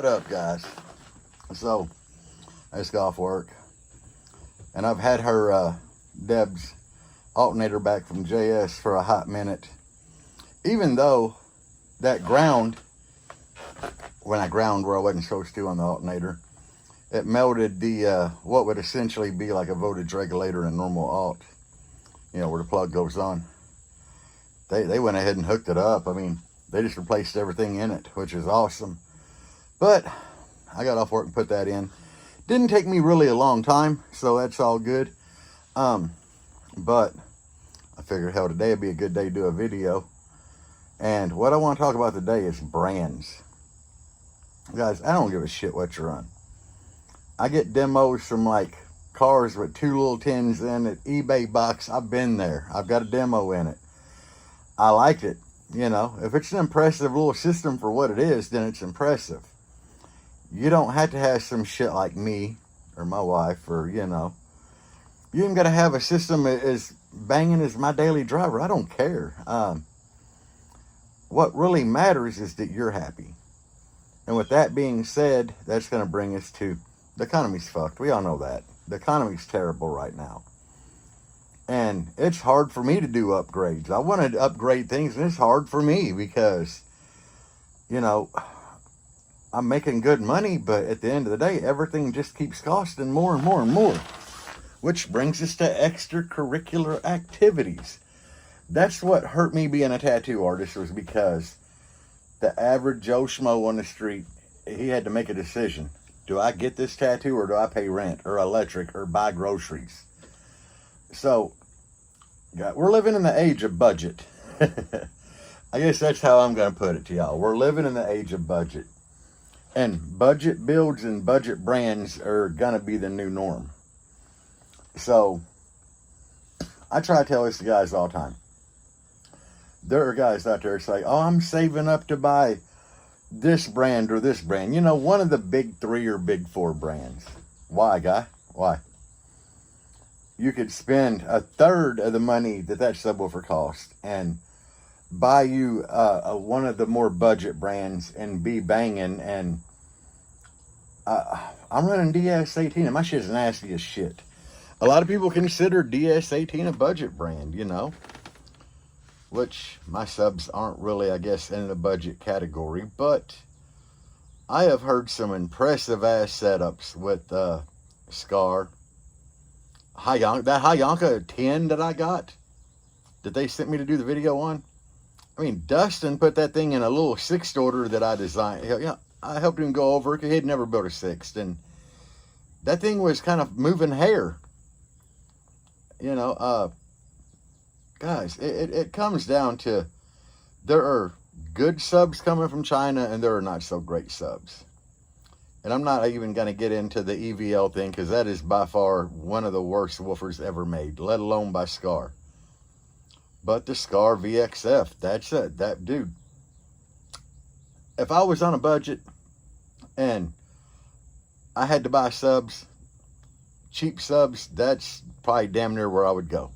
up, guys? So I just got off work, and I've had her Deb's alternator back from JS for a hot minute. Even though that ground, when I ground where I wasn't supposed to on the alternator, it melted the what would essentially be like a voltage regulator in normal alt, you know, where the plug goes on. They went ahead and hooked it up. I mean, they just replaced everything in it, which is awesome. But I got off work and put that in. Didn't take me really a long time, so that's all good. But I figured, hell, today would be a good day to do a video. And what I want to talk about today is brands. Guys, I don't give a shit what you're on. I get demos from like cars with 2 little tins in it, eBay box. I've been there. I've got a demo in it. I liked it. You know, if it's an impressive little system for what it is, then it's impressive. You don't have to have some shit like me or my wife, or, you know, you ain't got to have a system as banging as my daily driver. I don't care. What really matters is that you're happy. And with that being said, that's going to bring us to the economy's fucked. We all know that. The economy's terrible right now. And it's hard for me to do upgrades. I wanted to upgrade things, and it's hard for me because, you know, I'm making good money, but at the end of the day, everything just keeps costing more and more and more. Which brings us to extracurricular activities. That's what hurt me being a tattoo artist, was because the average Joe Schmo on the street, he had to make a decision. Do I get this tattoo, or do I pay rent or electric or buy groceries? So, we're living in the age of budget. I guess that's how I'm going to put it to y'all. We're living in the age of budget. And budget builds and budget brands are going to be the new norm. So, I try to tell this to guys all the time. There are guys out there say, oh, I'm saving up to buy this brand or this brand. You know, one of the big 3 or big 4 brands. Why, guy? Why? You could spend 1/3 of the money that subwoofer cost and buy you one of the more budget brands and be banging. And I'm running DS18, and my shit's nasty as shit. A lot of people consider DS18 a budget brand, you know, which my subs aren't really, I guess, in the budget category. But I have heard some impressive ass setups with Scar. That Hayanka 10 that I got, that they sent me to do the video on. I mean, Dustin put that thing in a little 6th order that I designed. Hell, yeah, I helped him go over it because he'd never built a 6th. And that thing was kind of moving hair. You know, guys, it comes down to, there are good subs coming from China, and there are not so great subs. And I'm not even going to get into the EVL thing, because that is by far one of the worst woofers ever made, let alone by Scar. But the Scar VXF, that's it. That dude, if I was on a budget and I had to buy subs, cheap subs, that's probably damn near where I would go.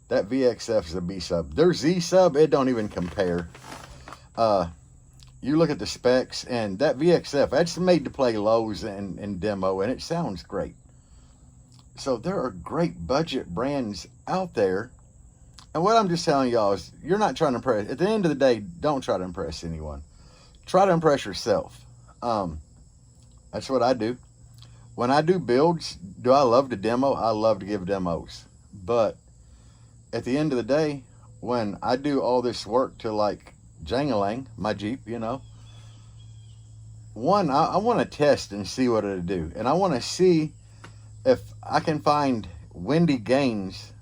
That VXF is a B sub. Their Z sub, it don't even compare. You look at the specs, and that VXF, that's made to play lows and demo, and it sounds great. So there are great budget brands out there. And what I'm just telling y'all is, you're not trying to impress. At the end of the day, don't try to impress anyone. Try to impress yourself. That's what I do. When I do builds, do I love to demo? I love to give demos. But at the end of the day, when I do all this work to like Jangalang, my Jeep, you know, one, I want to test and see what it'll do. And I want to see if I can find windy gains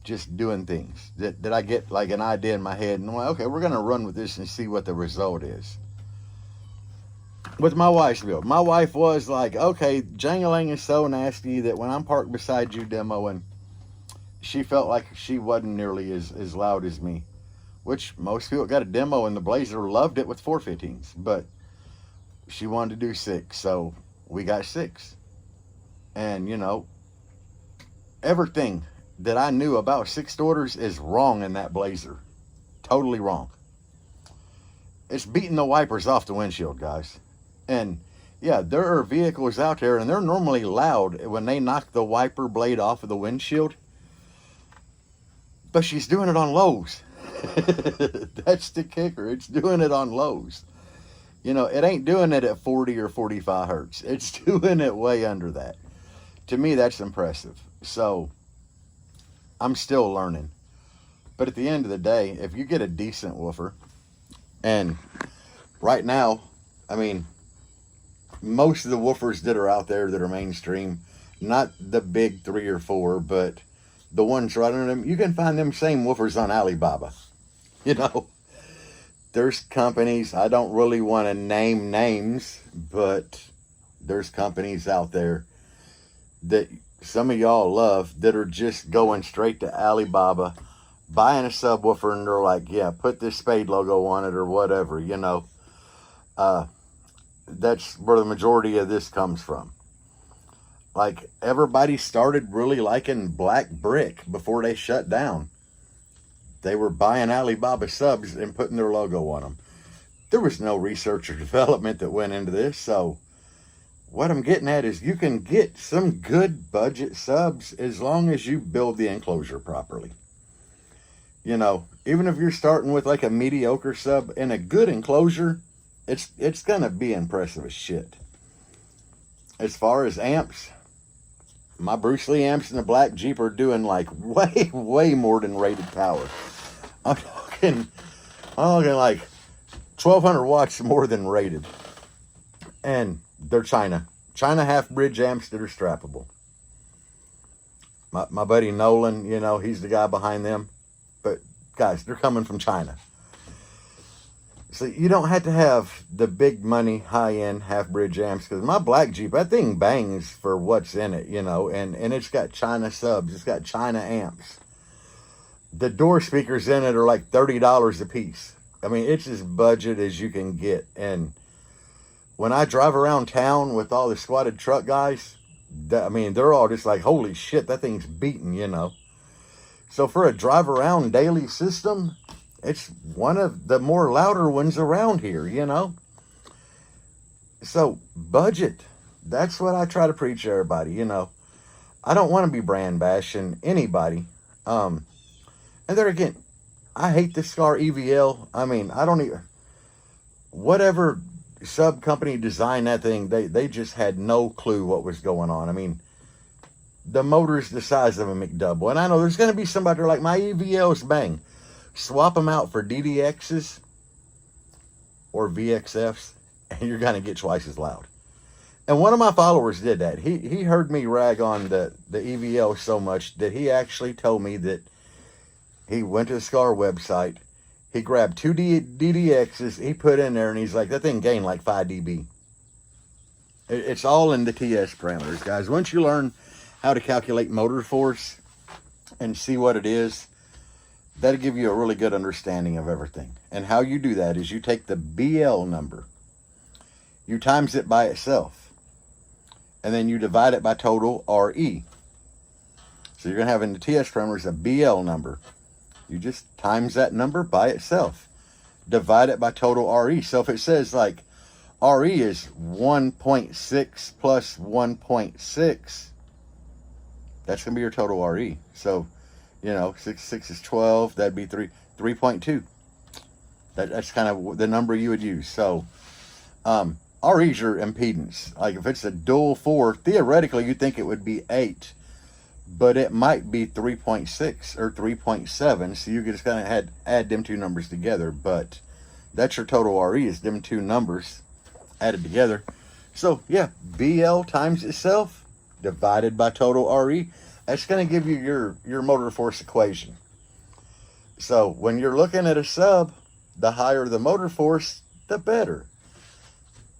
just doing things. That I get like an idea in my head, and I'm like, okay, we're going to run with this and see what the result is. With my wife's build, my wife was like, okay, Jangalang is so nasty that when I'm parked beside you demoing, she felt like she wasn't nearly as loud as me. Which most people got a demo, and the Blazer loved it with 415s, but she wanted to do 6, so we got 6. And, you know, everything that I knew about 6th orders is wrong in that Blazer. Totally wrong. It's beating the wipers off the windshield, guys. And yeah, there are vehicles out there, and they're normally loud when they knock the wiper blade off of the windshield. But she's doing it on lows. That's the kicker. It's doing it on lows. You know, it ain't doing it at 40 or 45 hertz. It's doing it way under that. To me, that's impressive. So, I'm still learning. But at the end of the day, if you get a decent woofer, and right now, I mean, most of the woofers that are out there that are mainstream, not the big 3 or 4, but the ones right under them, you can find them same woofers on Alibaba. You know, there's companies, I don't really want to name names, but there's companies out there that some of y'all love that are just going straight to Alibaba, buying a subwoofer, and they're like, yeah, put this Spade logo on it or whatever, you know. That's where the majority of this comes from. Like, everybody started really liking black brick before they shut down. They were buying Alibaba subs and putting their logo on them. There was no research or development that went into this. So what I'm getting at is you can get some good budget subs as long as you build the enclosure properly. You know, even if you're starting with like a mediocre sub and a good enclosure, it's going to be impressive as shit. As far as amps, my Bruce Lee amps and the Black Jeep are doing like way more than rated power. I'm talking like 1,200 watts more than rated. And they're China half bridge amps that are strappable. My buddy Nolan, you know, he's the guy behind them. But guys, they're coming from China. So you don't have to have the big money, high-end half-bridge amps. Because my Black Jeep, that thing bangs for what's in it, you know. And it's got China subs. It's got China amps. The door speakers in it are like $30 a piece. I mean, it's as budget as you can get. And when I drive around town with all the squatted truck guys, I mean, they're all just like, holy shit, that thing's beating, you know. So for a drive-around daily system, it's one of the more louder ones around here, you know. So, budget. That's what I try to preach to everybody, you know. I don't want to be brand bashing anybody. And there again, I hate the Scar EVL. I mean, I don't even... Whatever sub company designed that thing, they just had no clue what was going on. I mean, the motor's the size of a McDouble. And I know there's going to be somebody there like, my EVL's bang. Swap them out for DDXs or VXFs, and you're going to get twice as loud. And one of my followers did that. He heard me rag on the EVL so much that he actually told me that he went to the Scar website, he grabbed 2 DDXs, he put in there, and he's like, that thing gained like 5 dB. It's all in the TS parameters, guys. Once you learn how to calculate motor force and see what it is, that'll give you a really good understanding of everything. And how you do that is you take the BL number, you times it by itself, and then you divide it by total RE. So you're going to have in the TS parameters a BL number. You just times that number by itself, divide it by total RE. So if it says like RE is 1.6 plus 1.6, that's going to be your total RE. So, you know, 6 is 12. That'd be 3.2. That's kind of the number you would use. So, RE's your impedance. Like if it's a dual 4, theoretically you'd think it would be 8, but it might be 3.6 or 3.7. So you just kind of add them two numbers together. But that's your total RE, is them two numbers added together. So yeah, BL times itself divided by total RE. That's going to give you your motor force equation. So when you're looking at a sub, the higher the motor force, the better.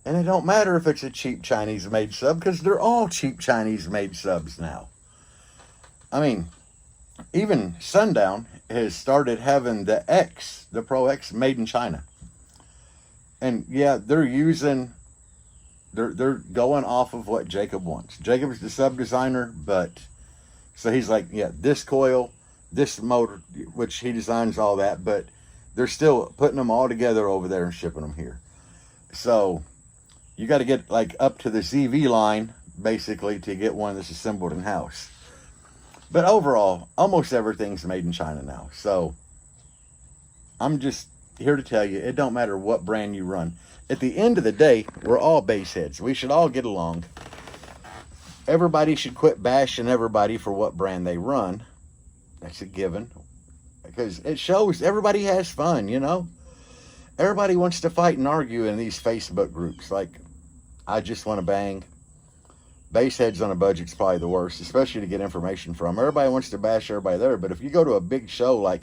And it don't matter if it's a cheap Chinese-made sub, because they're all cheap Chinese-made subs now. I mean, even Sundown has started having the X, the Pro X, made in China. And yeah, they're going off of what Jacob wants. Jacob's the sub designer, but so he's like, yeah, this coil, this motor, which he designs all that, but they're still putting them all together over there and shipping them here. So You got to get like up to the CV line basically to get one that's assembled in house. But overall, almost everything's made in China now. So I'm just here to tell you, it don't matter what brand you run. At the end of the day, we're all base heads. We should all get along. Everybody should quit bashing everybody for what brand they run. That's a given. Because it shows everybody has fun, you know? Everybody wants to fight and argue in these Facebook groups. Like, I just want to bang. Base heads on a budget's probably the worst, especially to get information from. Everybody wants to bash everybody there. But if you go to a big show like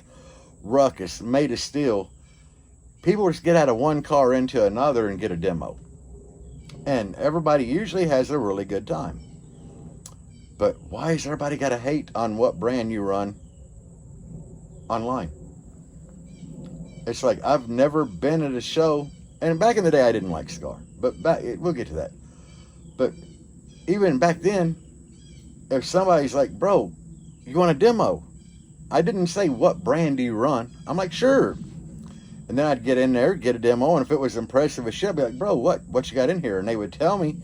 Ruckus, Made of Steel, people just get out of one car into another and get a demo. And everybody usually has a really good time. But why has everybody got to hate on what brand you run online? It's like, I've never been at a show, and back in the day I didn't like Scar, but we'll get to that. But even back then, if somebody's like, bro, you want a demo? I didn't say, what brand do you run? I'm like, sure. And then I'd get in there, get a demo, and if it was impressive as shit, I'd be like, bro, what you got in here? And they would tell me,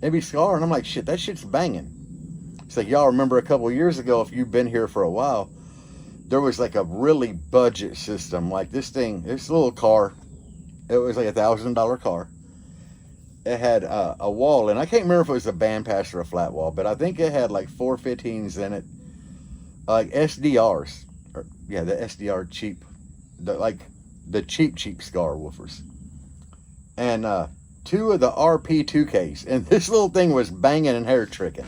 it'd be Scar, and I'm like, shit, that shit's banging. It's like, y'all remember a couple of years ago, if you've been here for a while, there was like a really budget system. Like this little car, it was like $1,000 car. It had a wall, and I can't remember if it was a bandpass or a flat wall, but I think it had like 415s in it, like SDRs. The SDR cheap, the cheap Scar woofers. And 2 of the RP2Ks, and this little thing was banging and hair tricking.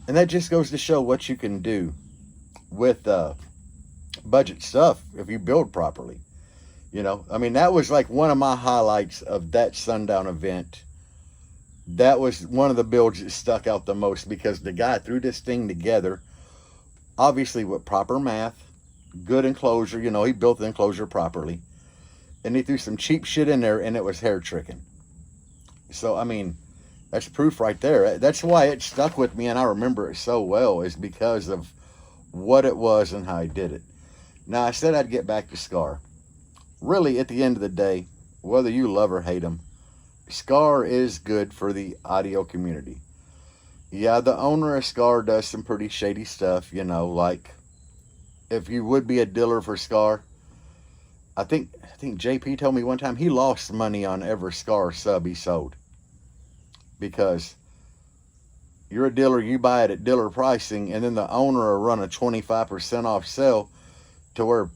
And that just goes to show what you can do with budget stuff if you build properly. You know, I mean, that was like one of my highlights of that Sundown event. That was one of the builds that stuck out the most because the guy threw this thing together, obviously with proper math, good enclosure. You know, he built the enclosure properly. And he threw some cheap shit in there, and it was hair tricking. So, I mean, that's proof right there. That's why it stuck with me, and I remember it so well, is because of what it was and how he did it. Now, I said I'd get back to Scar. Really, at the end of the day, whether you love or hate him, Scar is good for the audio community. Yeah, the owner of Scar does some pretty shady stuff, you know, like if you would be a dealer for Scar, I think JP told me one time he lost money on every Scar sub he sold. Because you're a dealer, you buy it at dealer pricing, and then the owner will run a 25% off sale to where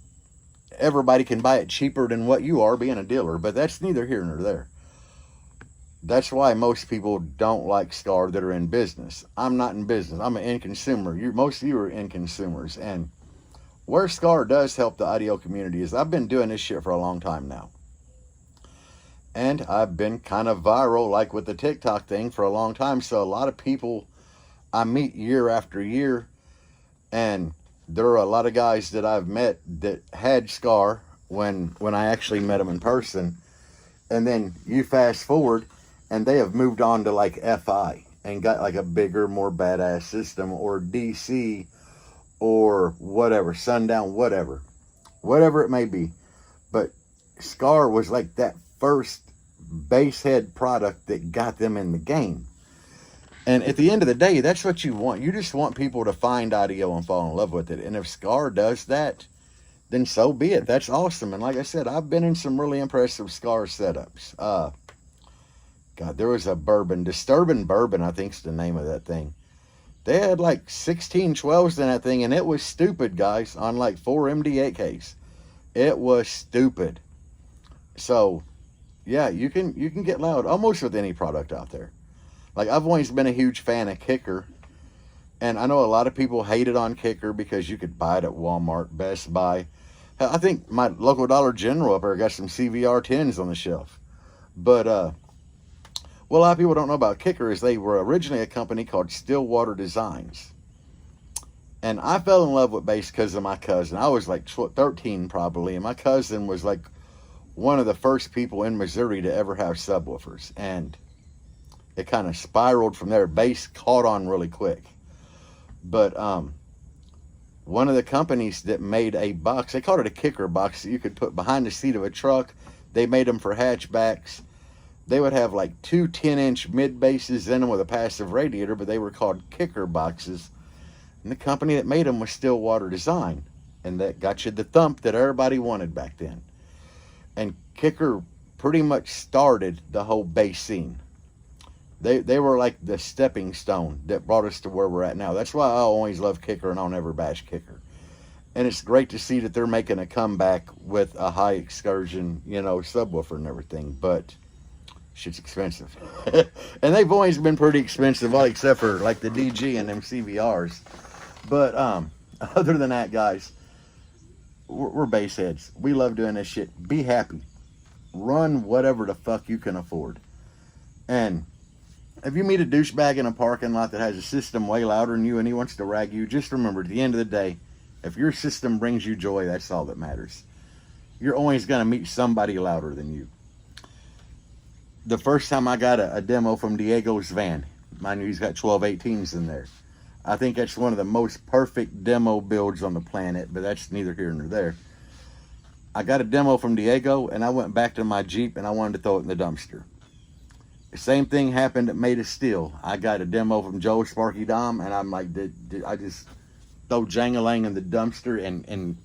everybody can buy it cheaper than what you are being a dealer. But that's neither here nor there. That's why most people don't like Scar that are in business. I'm not in business. I'm an end consumer. Most of you are end consumers. And where Scar does help the audio community is I've been doing this shit for a long time now. And I've been kind of viral, like with the TikTok thing, for a long time. So a lot of people I meet year after year, and there are a lot of guys that I've met that had Scar when I actually met them in person. And then you fast forward, and they have moved on to like FI and got like a bigger, more badass system, or DC, or whatever, Sundown, whatever it may be. But Scar was like that first base head product that got them in the game. And at the end of the day, that's what you want. You just want people to find audio and fall in love with it. And if Scar does that, then so be it. That's awesome. And like I said, I've been in some really impressive Scar setups. God, there was a bourbon, Disturbing Bourbon, I think's the name of that thing. They had like 1612s in that thing, and it was stupid, guys, on like 4 MD8Ks. It was stupid. So, yeah, you can get loud almost with any product out there. Like, I've always been a huge fan of Kicker, and I know a lot of people hated on Kicker because you could buy it at Walmart, Best Buy. Hell, I think my local Dollar General up there got some CVR 10s on the shelf. But, what a lot of people don't know about Kicker is they were originally a company called Stillwater Designs. And I fell in love with bass because of my cousin. I was like 13 probably, and my cousin was like one of the first people in Missouri to ever have subwoofers. And it kind of spiraled from there. Bass caught on really quick. But one of the companies that made a box, they called it a Kicker box that you could put behind the seat of a truck. They made them for hatchbacks. they would have like two 10-inch mid bases in them with a passive radiator, but they were called kicker boxes. And the company that made them was Stillwater Design. And that got you the thump that everybody wanted back then. And kicker pretty much started the whole bass scene. They were like the stepping stone that brought us to where we're at now. That's why I always love kicker and I'll never bash kicker. And it's great to see that they're making a comeback with a high excursion, you know, subwoofer and everything. But shit's expensive. And they've always been pretty expensive, all except for like the DG and them CVRs. But other than that, guys, we're bass heads. We love doing this shit. Be happy. Run whatever the fuck you can afford. And if you meet a douchebag in a parking lot that has a system way louder than you and he wants to rag you, just remember, at the end of the day, if your system brings you joy, that's all that matters. You're always going to meet somebody louder than you. The first time I got a demo from Diego's van, mind you, he's got 1218s in there. I think that's one of the most perfect demo builds on the planet, but that's neither here nor there. I got a demo from Diego, and I went back to my Jeep, and I wanted to throw it in the dumpster. The same thing happened at Made of Steel. I got a demo from Joe Sparky Dom, and I'm like, I just throw Jangalang in the dumpster and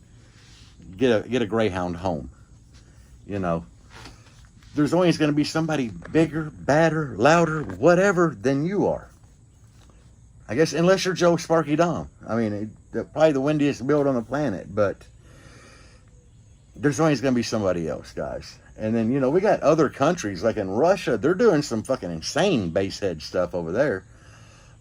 get a Greyhound home. You know, there's always going to be somebody bigger, badder, louder, whatever than you are. I guess unless you're Joe Sparky Dom. I mean, probably the windiest build on the planet, but there's always going to be somebody else, guys. And then, you know, we got other countries, like in Russia, they're doing some fucking insane bass head stuff over there.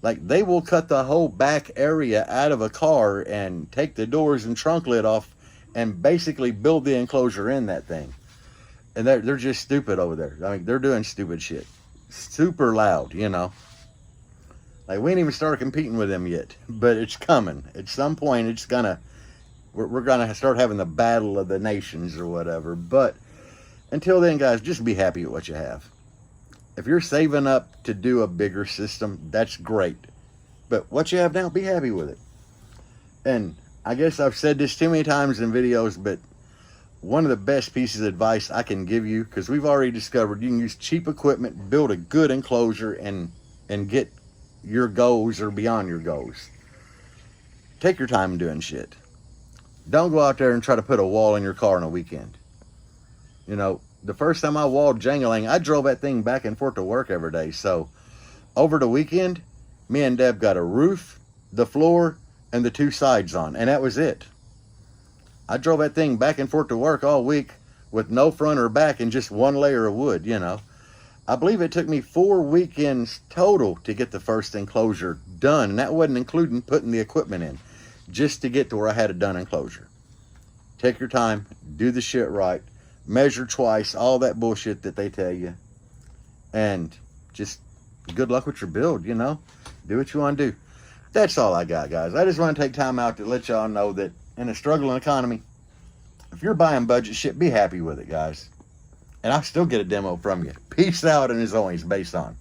Like, they will cut the whole back area out of a car and take the doors and trunk lid off and basically build the enclosure in that thing. And they're just stupid over there. I mean, they're doing stupid shit. Super loud, you know. Like, we ain't even started competing with them yet, but it's coming. At some point, it's gonna, we're gonna start having the battle of the nations or whatever. But until then, guys, just be happy with what you have. If you're saving up to do a bigger system, that's great. But what you have now, be happy with it. And I guess I've said this too many times in videos, but one of the best pieces of advice I can give you, because we've already discovered you can use cheap equipment, build a good enclosure, and get your goals or beyond your goals. Take your time doing shit. Don't go out there and try to put a wall in your car on a weekend. You know, the first time I walled Jangalang, I drove that thing back and forth to work every day. So over the weekend, me and Deb got a roof, the floor, and the two sides on, and that was it. I drove that thing back and forth to work all week with no front or back and just one layer of wood, you know. I believe it took me 4 weekends total to get the first enclosure done, and that wasn't including putting the equipment in, just to get to where I had a done enclosure. Take your time, do the shit right, measure twice, all that bullshit that they tell you, and just good luck with your build, you know. Do what you want to do. That's all I got, guys. I just want to take time out to let y'all know that in a struggling economy, if you're buying budget shit, be happy with it, guys. And I'll still get a demo from you. Peace out, and as always, bass on.